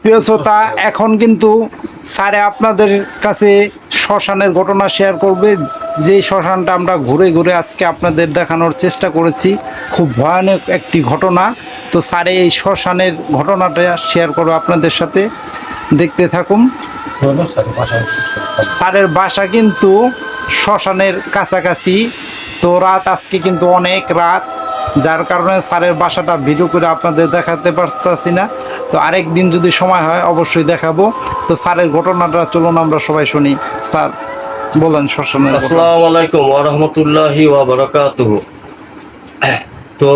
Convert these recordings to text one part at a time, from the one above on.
প্রিয় শ্রোতা, এখন কিন্তু স্যারে আপনাদের কাছে শ্মশানের ঘটনা শেয়ার করবে। যে শ্মশানটা আমরা ঘুরে ঘুরে আজকে আপনাদের দেখানোর চেষ্টা করেছি, খুব ভয়ানক একটি ঘটনা। তো স্যারে এই শ্মশানের ঘটনাটা শেয়ার করবো আপনাদের সাথে, দেখতে থাকুন। স্যারের বাসা কিন্তু শ্মশানের কাছাকাছি। তো রাত আজকে কিন্তু অনেক রাত, যার কারণে স্যারের বাসাটা ভিডিও করে আপনাদের দেখাতে পারতেছি না। তো আরেক দিন যদি সময় হয় অবশ্যই দেখাবো। তো স্যারের ঘটনাটা চলুন আমরা সবাই শুনি। স্যার বলেন শ্মশানের ঘটনা। আসসালামু আলাইকুম ওয়া রাহমাতুল্লাহি ওয়া বারাকাতুহু। তো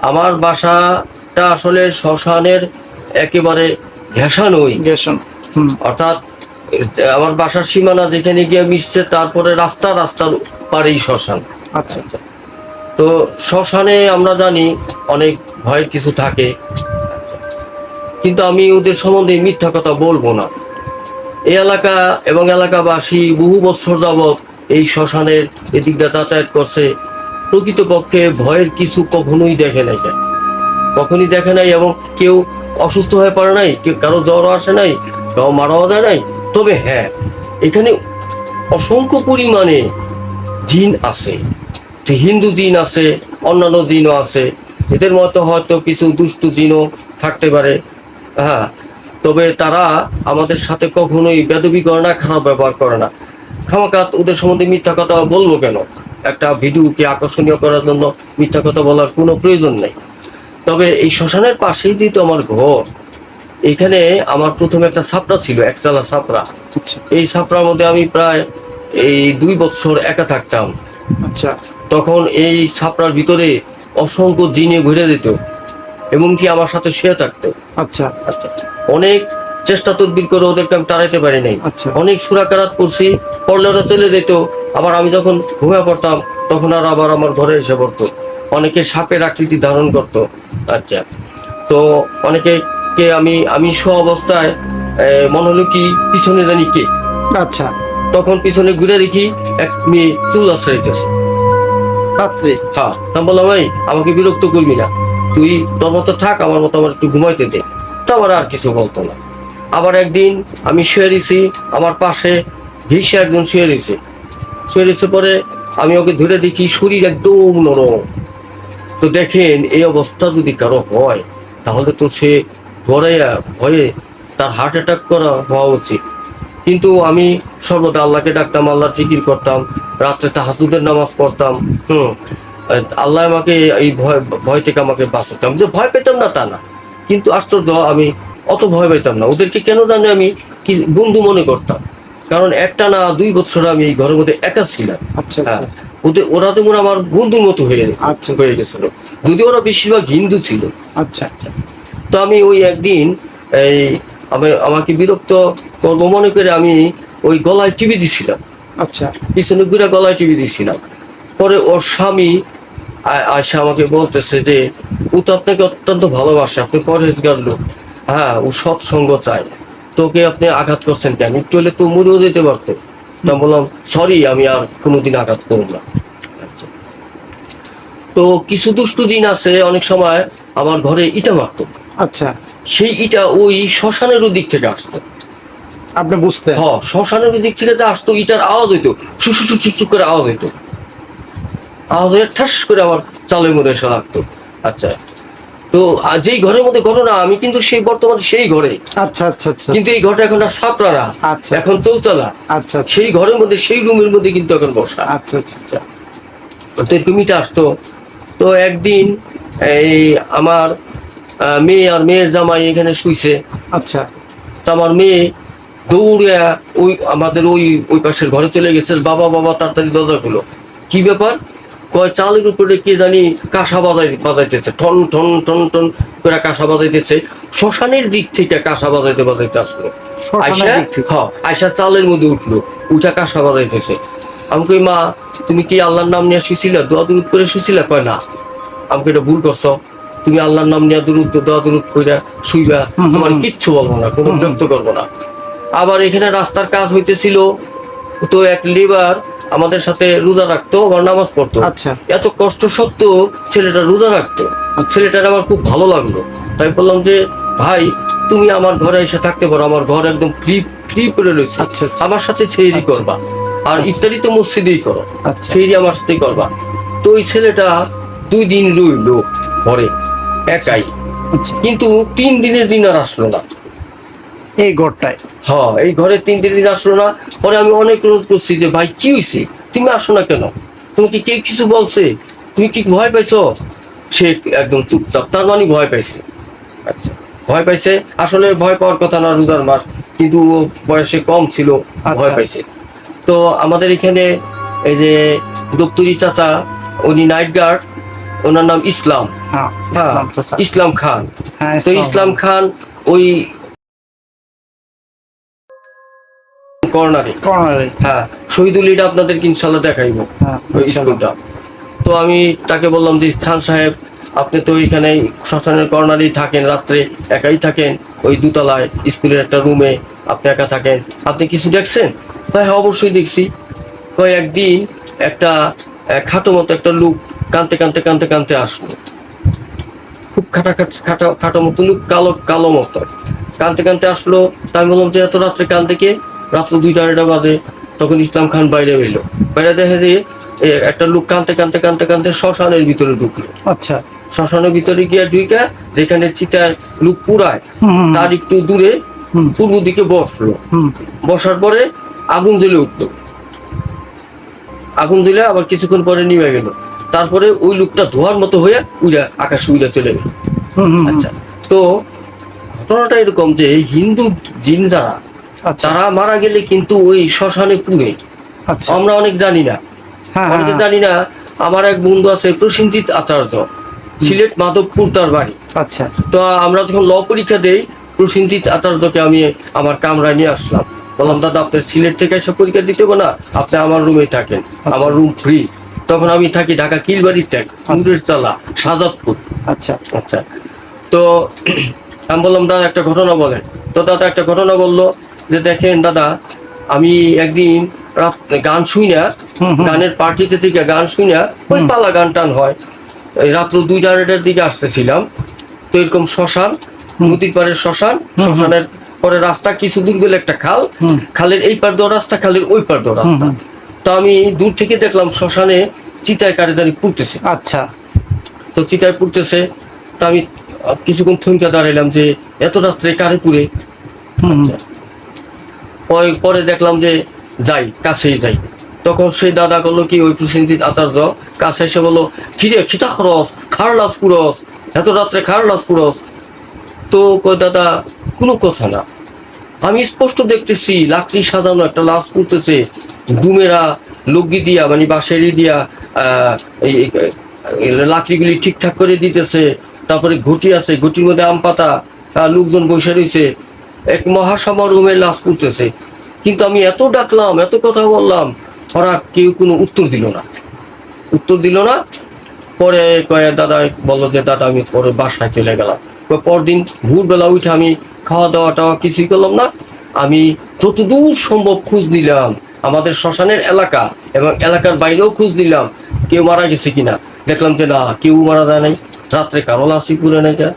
আমার বাসাটা আসলে শ্মশানের একেবারে ঘেঁষানোই, গেছেন? অর্থাৎ আমার বাসার সীমানা যেখানে গিয়ে মিশছে, তারপরে রাস্তার পারেই শ্মশান। আচ্ছা তো শ্মশানে আমরা জানি অনেক ভয়ের কিছু থাকে, কিন্তু আমি ওদের সম্বন্ধে মিথ্যা কথা বলবো না। এই এলাকা এবং এলাকাবাসী বহু বছর যাবৎ এই শ্মশানের এদিকটা যাতায়াত করছে। প্রকৃতপক্ষে ভয়ের কিছু কখনোই দেখে নাই, কখনই দেখে নাই, এবং কেউ অসুস্থ হয়ে পড়ে নাই, কেউ কারো জ্বর আসে নাই, কারো মারাও যায় নাই। তবে হ্যাঁ, এখানে অসংখ্য পরিমাণে জিন আছে। হিন্দু জিন আছে, অন্যান্য জিনও আছে। এদের মতো হয়তো কিছু দুষ্টু জিনও থাকতে পারে, হ্যাঁ। তবে তারা আমাদের সাথে কখনোই বেদবি করে না, খারাপ ব্যবহার করে না। খামাকা ওদের সম্বন্ধে মিথ্যা কথা বলবো কেন? একটা ভিডিওকে আকর্ষণীয় করার জন্য মিথ্যা কথা বলার কোনো প্রয়োজন নেই। তবে এই শ্মশানের পাশেই যেহেতু আমার ঘর, এইখানে আমার প্রথমে একটা ছাপড়া ছিল, একচালা ছাপড়া। এই ছাপড়ার মধ্যে আমি প্রায় 2 বছর একা থাকতাম। আচ্ছা তখন এই ছাপড়ার ভিতরে অসংখ্য জিনে ঘুরে যেত এবং কি আমার সাথে শুয়ে থাকতো। আচ্ছা আচ্ছা, অনেক চেষ্টা তদবির করে ওদেরকে আমি তাড়াইতে পারি নাই। আচ্ছা। অনেক সূরা কেরাত পড়ছি, পড়লে ওরা চলে যেত। আবার আমি যখন ঘুমিয়ে পড়তাম তখন আর আবার আমার ঘরে এসে পড়তো। অনেকে সাপের আকৃতি ধারণ করতো। আচ্ছা, তো অনেকে কে আমি শোয়া অবস্থায় মনে হলো কি পিছনে জানি কে। আচ্ছা। তখন পিছনে ঘুরে দেখি এক মেয়ে চুল আশ্রয়িতেছে রাত্রে? হ্যাঁ। তা বললাম, ভাই আমাকে বিরক্ত করবি না, তুই তোর মতো থাক, আমার মতো আমার একটু ঘুমাইতে দে। তো আমার আর কিছু বলতো না। আবার একদিন আমি শুয়ে রয়েছি, আমার পাশে ঘেঁষে একজন শুয়ে রয়েছে পরে আমি ওকে ধরে দেখি শরীর একদম নরম। তো দেখেন, এই অবস্থা যদি কারো হয় তাহলে তো সে গড়াইয়া ভয়ে তার হার্ট অ্যাটাক করা হওয়া উচিত। কিন্তু আমি সর্বদা আল্লাহকে ডাকতাম, আল্লাহ জিকির করতাম, রাত্রে তাহাজ্জুদের নামাজ পড়তাম। আল্লাহ আমাকে এই ভয় থেকে আমাকে বাঁচাতাম। যে ভয় পেতাম না তা না, কিন্তু আশ্চর্য, আমি অত ভয় পেতাম না। ওদেরকে কেন জানি আমি কি বন্ধু মনে করতাম, কারণ একটা না 2 বছর আমি এই ঘরের মধ্যে একা ছিলাম। আচ্ছা হ্যাঁ, ওরা যেমন আমার বন্ধুর মতো হয়ে গেছিল, যদি ওরা বেশিরভাগ হিন্দু ছিল। আচ্ছা আচ্ছা। তো আমি ওই একদিন এই আমাকে বিরক্ত করবো মনে করে আমি ওই গলায় টিভি দিছিলাম। আচ্ছা। পিছনে ঘুরে গলায় টিভি দিছিলাম। পরে ওর স্বামী আয়সা আমাকে বলতেছে যে ও তো আপনাকে অত্যন্ত ভালোবাসে, আপনি পরহেজগার লোক, হ্যাঁ, ও সৎসঙ্গ চায়, তোকে আপনি আঘাত করছেন কেন? একটু হলে তো মরেও যেতে পারতো। তা বললাম, সরি, আমি আর কোনোদিন আঘাত করব না। আচ্ছা। তো কিছু দুষ্টু দিন আছে, অনেক সময় আমার ঘরে ইটা মারতো। আচ্ছা। সেই ইটা ওই শ্মশানের দিক থেকে আসতো। আপনি বুঝতেন? হ্যাঁ, শ্মশানের দিক থেকে যে আসতো, ইটার আওয়াজ হইতো, সুসু করে আওয়াজ হইতো। আওয়াজ হয়ে ঠাস করে আমার চালের মধ্যে এসে লাগতো। আচ্ছা, তো যেই ঘরের মধ্যে ঘটনা, আমি কিন্তু সেই বর্তমানে সেই ঘরে। আচ্ছা আচ্ছা আচ্ছা। কিন্তু এই ঘরটা এখন আর ছাপড়া না, আচ্ছা এখন চৌচালা। আচ্ছা। সেই ঘরের মধ্যে, সেই রুমের মধ্যে কিন্তু এখন বসা। আচ্ছা আচ্ছা আচ্ছা। তো এরকম ইটা আসতো। তো একদিন এই আমার মেয়ে আর মেয়ের জামাই এখানে শুইছে। আচ্ছা। তো আমার মেয়ে দৌড়ে ওই আমাদের ওই পাশের ঘরে চলে গেছে। বাবা তাড়াতাড়ি দরজা খুলো। কি ব্যাপার? কয় চালের উপরে কে জানি কাঁসা বাজাইতেছে, ঠন ঠন ঠন ঠন করে কাঁসা বাজাইতেছে। শ্মশানের দিক থেকে কাঁসা বাজাইতে আসলো। আয়সা চালের মধ্যে উঠলো, উঠা কাঁসা বাজাইতেছে। আমি কই, মা তুমি কি আল্লাহর নাম নিয়ে শুয়েছিলা, দোয়া দুরুদ করে শুয়েছিলা? কয় না। আমাকে এটা ভুল করছো, তুমি আল্লাহর নাম নিয়ে দোয়া দুরুদ করে শুইবা, তোমার কিচ্ছু বলবো না, কোনো বিরক্ত করবো না। আবার এখানে রাস্তার কাজ হইতেছিল, তো এক লেবার আমাদের সাথে রোজা রাখতো, আবার নামাজ পড়তো। আচ্ছা। এত কষ্ট সত্ত্বেও ছেলেটা রোজা রাখতো। ছেলেটার আমার খুব ভালো লাগলো। তাই বললাম যে ভাই তুমি আমার ঘরে এসে থাকতে পারো, আমার ঘর একদম ফ্রি ফ্রি করে রয়েছে, আচ্ছা, আচ্ছা। আমার সাথে সেহরি আচ্ছা। করবা, আর আচ্ছা। ইফতারি তো মসজিদেই করো, আচ্ছা। সেহরি আমার সাথেই করবা। তো ওই ছেলেটা 2 দিন রইল ঘরে একাই, আচ্ছা, কিন্তু 3 দিনের দিন আর আসলো না। এই ঘরটায়। হ্যাঁ, এই ঘরে 3 দিন আসলো না। পরে আমি অনেক অনুরোধ করছি যে ভাই কি হয়েছে, তুমি আসো না কেন, তোমাকে কে কিছু বলছে, তুমি কি ভয় পাইছো? সে একদম চুপচাপ, তার মানে ভয় পাইছে। আচ্ছা, ভয় পাইছে, আসলে ভয় পাওয়ার কথা না, রোজার মাস, কিন্তু ও বয়সে কম ছিল, ভয় আচ্ছা। পাইছে। তো আমাদের এখানে এই যে দপ্তরি চাচা, উনি নাইট গার্ড, ওনার নাম ইসলাম। হ্যাঁ, হ্যাঁ, ইসলাম চাচা। ইসলাম খান। হ্যাঁ, তো ইসলাম খান ওই কর্নারে, কর্নারে। হ্যাঁ, শহীদুল, এটা আপনাদেরকে ইনশাল্লাহ দেখাইব হ্যাঁ, ওই ইনশাআল্লাহ। স্কুলটা। তো আমি তাকে বললাম যে খান সাহেব, আপনি তো ওইখানে শ্মশানের কর্নারেই থাকেন, রাত্রে একাই থাকেন ওই দোতলায় স্কুলের একটা রুমে, আপনি একা থাকেন, আপনি কিছু দেখছেন? হ্যাঁ, অবশ্যই দেখছি। কয় একদিন একটা খাটো মতো একটা লোক কানতে কানতে কানতে কানতে আসলো, খুব খাটো মতো লোক, কালো কালো মতো কানতে কানতে আসলো। তা আমি বললাম যে এত রাত্রে কানতে কে? রাত্র 2টা-2:30 বাজে। তখন ইসলাম খান বাইরে বেরোলো, বাইরে দেখে যে একটা লোক কানতে কানতে কানতে কানতে শ্মশানের ভিতরে ঢুকলো। আচ্ছা। শ্মশানের ভিতরে গিয়ে ঢুকে যেখানে চিতায় লোক পুরায় হুম, তার একটু দূরে হুম, পূর্ব দিকে বসলো। হুম। বসার পরে আগুন জ্বলে উঠলো, আগুন জ্বলে আবার কিছুক্ষণ পরে নিভে গেল। তারপরে ওই লোকটা ধোয়ার মতো হয়ে উড়া আকাশে উড়ে চলে গেল। হুম, হুম, আচ্ছা, তো ঘটনাটা এরকম যে হিন্দু জিন যারা, আচ্ছা, তারা মারা গেলে কিন্তু ওই শ্মশানে পুড়ে। আচ্ছা। আমরা অনেক জানি না, হ্যাঁ, অনেকে হ্যাঁ, জানি না। আমার এক বন্ধু আছে প্রসেনজিৎ আচার্য, সিলেট মাধবপুর তার বাড়ি। আচ্ছা, তো আমরা যখন ল পরীক্ষা দেই, প্রসেনজিৎ আচার্যকে আমি আমার কামরায় নিয়ে আসলাম, বললাম দাদা আপনার সিলেট থেকে এসে পরীক্ষা দিতে হবে না, আপনি আমার রুমে থাকেন, আমার রুম ফ্রি। তখন আমি থাকি ঢাকা কিলবাড়ির ট্যাগ, মুন্ডের চালা, সাজাদপুর। আচ্ছা, আচ্ছা, তো আমি বললাম দাদা একটা ঘটনা বলেন। তো দাদা একটা ঘটনা বললো যে দেখেন দাদা, আমি একদিন রাত গান শুই না, হুম, হুম। গানের পার্টিতে থেকে গান শুই না, ওই পালা গান টান হয়, এই রাত্র 2-2:30 দিকে আসতেছিলাম। তো এরকম শ্মশান, নদীর পাড়ের শ্মশান, শ্মশানের পরে রাস্তা, কিছু দূর গেলে একটা খাল, হুম। খালের এই পার দেওয়া রাস্তা, খালের ওই পার দেওয়া রাস্তা। হুম। তো আমি দূর থেকে দেখলাম শ্মশানে চিতায় কারিদারি পুড়তেছে। আচ্ছা। তো চিতায় পুড়তেছে, তা আমি কিছুক্ষণ থমকে দাঁড়াইলাম যে এত রাত্রে কারে পুড়ে। হুম, আচ্ছা, পরে দেখলাম যে যাই, কাছেই যাই। তখন সেই দাদা করলো কি, ওই প্রসেনজিৎ আচার্য কাছে এসে বললো, কিরে খিতা খরচ, খারলাস পুরস, এত রাত্রে খারলাস পুরস। তো কই দাদা কোনো কথা না, আমি স্পষ্ট দেখতেছি লাকড়ি সাজানো একটা লাশ পুড়তেছে, ডুমেরা লগ্গি দিয়া মানে বাঁশেরি দিয়া এই এই লাকড়িগুলি ঠিকঠাক করে দিতেছে। তারপরে ঘটি আছে, ঘটির মধ্যে আম পাতা, লোকজন বসে রয়েছে, এক মহাসমারোহে লাশ পুড়তেছে। কিন্তু আমি এত ডাকলাম, এত কথা বললাম, ওরা কেউ কোনো উত্তর দিল না, উত্তর দিল না। পরে কয়ে দাদা বললো যে দাদা আমি পরে বাসায় চলে গেলাম। পরদিন ভোরবেলা উঠে আমি খাওয়া দাওয়া টাওয়া কিছুই করলাম না, আমি যতদূর সম্ভব খোঁজ নিলাম আমাদের শ্মশানের এলাকা এবং এলাকার বাইরেও খোঁজ নিলাম কেউ মারা গেছে কিনা। দেখলাম যে না, কেউ মারা যায় নাই, রাত্রে কারো লাশই পুড়ে নাই যায়।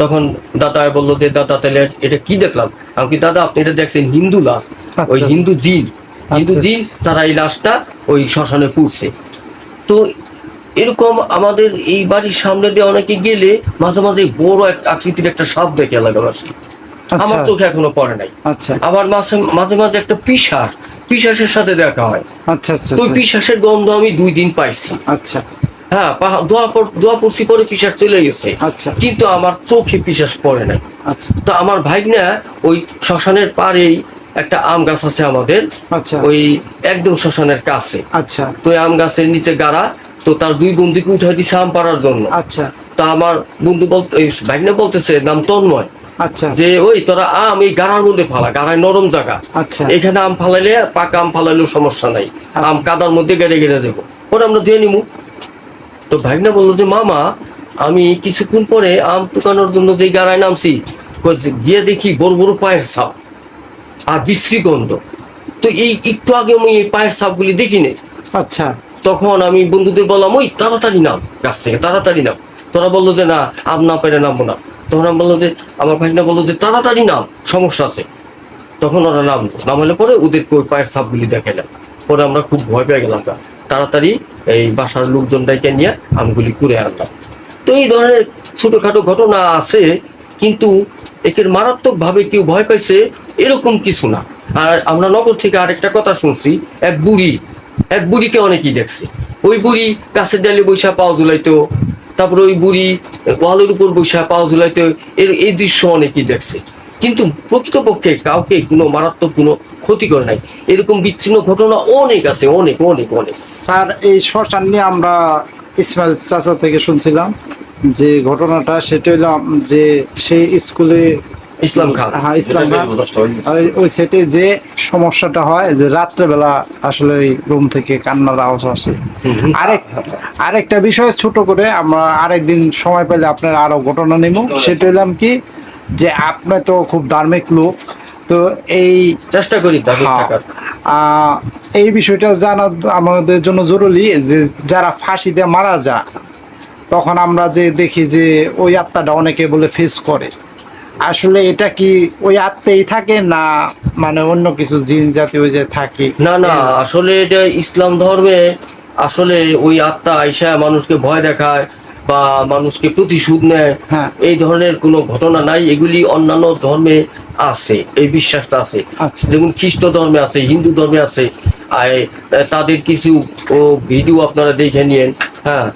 তখন দাদা বললো যে দাদা তাহলে এটা কি দেখলাম? আমি কি দাদা আপনি এটা দেখছেন হিন্দু লাশ, ওই আচ্ছা। হিন্দু জিন, হিন্দু আচ্ছা। জিন তারা এই লাশটা ওই শ্মশানে পুড়ছে। তো এরকম আমাদের এই বাড়ির সামনে দিয়ে অনেকে গেলে মাঝে মাঝে বড় এক আকৃতির একটা সাপ দেখে এলাকাবাসী, আচ্ছা। আমার চোখে এখনো পড়ে নাই। আচ্ছা, আবার মাঝে মাঝে মাঝে একটা পিশাসের সাথে দেখা হয়। আচ্ছা, আচ্ছা, তো ওই পিশাসের গন্ধ আমি 2 দিন পাইছি। আচ্ছা, হ্যাঁ, দোয়া পড়ছি, পরে পিশাস চলে গেছে, আচ্ছা, কিন্তু আমার চোখে পিশাস পড়ে নাই। আচ্ছা, তো আমার ভাইগনা ওই শ্মশানের পাড়েই একটা আম গাছ আছে আমাদের, আচ্ছা, ওই একদম শ্মশানের কাছে। আচ্ছা, তো ওই আম গাছের নিচে গাড়া, তো তার 2 বন্ধুকে উঠে দিছে আম পাড়ার জন্য। আচ্ছা, তা আমার বন্ধু বলতে, ওই ভাইগনা বলতেছে, নাম তন্ময়, আচ্ছা, যে ওই তোরা আম এই গাড়ার মধ্যে ফালা, গাড়ায় নরম জায়গা, আচ্ছা, এখানে আম ফালাইলে, পাকা আম ফালাইলেও সমস্যা নাই, আম কাদার মধ্যে গেড়ে গেড়ে যাবো, পরে আমরা দিয়ে নিমু। তো ভাইগনা বললো যে মামা, আমি কিছুক্ষণ পরে আম টুকানোর জন্য যে গাড়ায় নামছি, গিয়ে দেখি বড় বড় পায়ের ছাপ আর বিশ্রী গন্ধ। তো এই একটু আগে আমি এই পায়ের ছাপগুলি দেখি নে। আচ্ছা, তখন আমি বন্ধুদের বললাম, ওই তাড়াতাড়ি নাম গাছ থেকে, তাড়াতাড়ি নাম। তোরা বললো যে না, আম না পেরে নামবো না। তখন আমি বললো যে আমার ভাইনা বললো যে তাড়াতাড়ি নাম, সমস্যা আছে। তখন ওরা নামালে পরে ওদেরকে ওই পায়ের ছাপগুলি দেখাইলাম। পরে আমরা খুব ভয় পেয়ে গেলাম, তাড়াতাড়ি এই বাসার লোকজনটাকে নিয়ে আমগুলি করে আনলাম। তো এই ধরনের ছোটখাটো ঘটনা আছে, কিন্তু একের মারাত্মকভাবে কেউ ভয় পাইছে এরকম কিছু না। আর আমরা নগর থেকে আরেকটা কথা শুনছি, এক বুড়িকে অনেকেই দেখছে। ওই বুড়ি গাছের ডালে বৈশা পাও ঝুলাইতো, তারপরে ওই বুড়ি ওয়ালের উপর বৈশা পাও ঝুলাইতো, এই দৃশ্য অনেকেই দেখছে। কিন্তু প্রকৃতপক্ষে কাউকে কোনো মারাত্মক কোনো ক্ষতি করে নাই। এরকম বিচ্ছিন্ন ঘটনা অনেক আছে, অনেক অনেক অনেক। স্যার এই শ্মশান নিয়ে আমরা ইসমাইল চাচা থেকে শুনছিলাম যে ঘটনাটা, সেটা হলো যে সেই স্কুলে ইসলাম খান, হ্যাঁ ইসলাম খান ওই সেটে যে সমস্যাটা হয় যে রাত্রেবেলা আসলে ওই রুম থেকে কান্নার আওয়াজ আসে। আরেকটা বিষয় ছোট করে আমরা আরেকদিন সময় পেলে আপনার আরো ঘটনা নিব। সেটা হলাম কি যে আপনি তো খুব ধার্মিক লোক, তো এই চেষ্টা করি ধার্মিক থাকার। এই বিষয়টা জানা আমাদের জন্য জরুরি যে যারা ফাঁসিতে মারা যায় তখন আমরা যে দেখি যে ওই আত্মাটা অনেকে বলে ফেস করে, আসলে এটা কি ওই আত্মাই থাকে না মানে অন্য কিছু জিন জাতীয় যে থাকে? না না, আসলে এটা ইসলাম ধর্মে আসলে ওই আত্মা আইসা মানুষকে ভয় দেখায় বা মানুষকে প্রতিশোধ নেয়, হ্যাঁ। এই ধরনের কোনো ঘটনা নাই। এগুলি অন্যান্য ধর্মে আছে, এই বিশ্বাসটা আছে। আচ্ছা। যেমন খ্রিস্ট ধর্মে আছে, হিন্দু ধর্মে আছে। তাদের কিছু ভিডিও আপনারা দেখে নিয়েন। হ্যাঁ,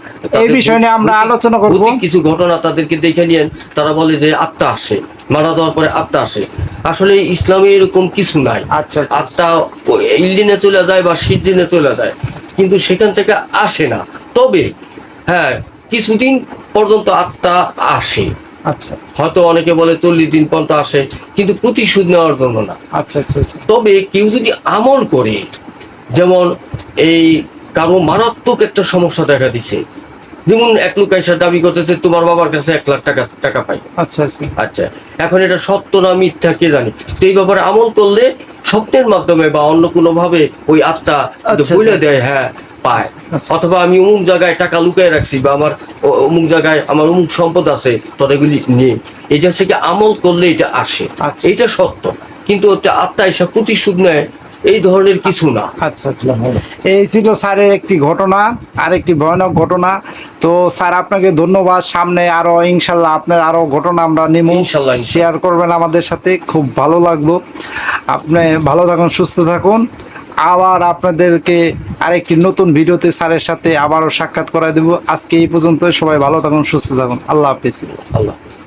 এই বিষয় নিয়ে আমরা আলোচনা করব। কিছু ঘটনা তাদেরকে দেখে নিয়েন, তারা বলে যে আত্মা আসে, মারা যাওয়ার পরে আত্মা আসে। আসলে ইসলামে এরকম কিছু নাই। আচ্ছা, আচ্ছা। আত্মা ইল্লিনে চলে যায় বা সিজিনে চলে যায়, কিন্তু সেখান থেকে আসে না। তবে হ্যাঁ, কিছুদিন পর্যন্ত আত্মা আসে। আচ্ছা হয়তো অনেকে বলে 40 দিন পর্যন্ত আসে, কিন্তু প্রতিশোধ নেওয়ার জন্য না। আচ্ছা আচ্ছা আচ্ছা। তবে কেউ যদি আমল করে, যেমন এই কারো মারাত্মক একটা সমস্যা দেখা দিছে, যেমন এক লোক এসে দাবি করতেছে তোমার বাবার কাছে 1 লাখ টাকা পাই। আচ্ছা আচ্ছা আচ্ছা, এখন এটা সত্য না মিথ্যা কে জানি। তো এই ব্যাপারে আমল করলে স্বপ্নের মাধ্যমে বা অন্য কোনো ভাবে ওই আত্মা আচ্ছা, বলে আচ্ছা। দেয়, হ্যাঁ পায়। আচ্ছা। অথবা আমি অমুক জায়গায় টাকা লুকিয়ে রাখছি, বা আমার অমুক জায়গায় আমার অমুক সম্পদ আছে, তোর এগুলি নিয়ে, এটা হচ্ছে কি আমল করলে এটা আসে। আচ্ছা। এইটা সত্য, কিন্তু ওটা আত্মা এসে প্রতিশোধ নেয়, এই ধরনের কিছু না। আচ্ছা আচ্ছা। এই ছিল স্যারের একটি ঘটনা, আরেকটি ভয়ানক ঘটনা। তো স্যার আপনাকে ধন্যবাদ। সামনে আরো ইনশাল্লাহ আপনার আরো ঘটনা আমরা নিব, ইনশাল্লাহ। শেয়ার করবেন আমাদের সাথে, খুব ভালো লাগলো। আপনি ভালো থাকুন, সুস্থ থাকুন। আবার আপনাদেরকে আরেকটি নতুন ভিডিওতে স্যারের সাথে আবারও সাক্ষাৎ করায় দেব। আজকে এই পর্যন্ত, সবাই ভালো থাকুন, সুস্থ থাকুন। আল্লাহ হাফেজ। আল্লাহ হাফেজ।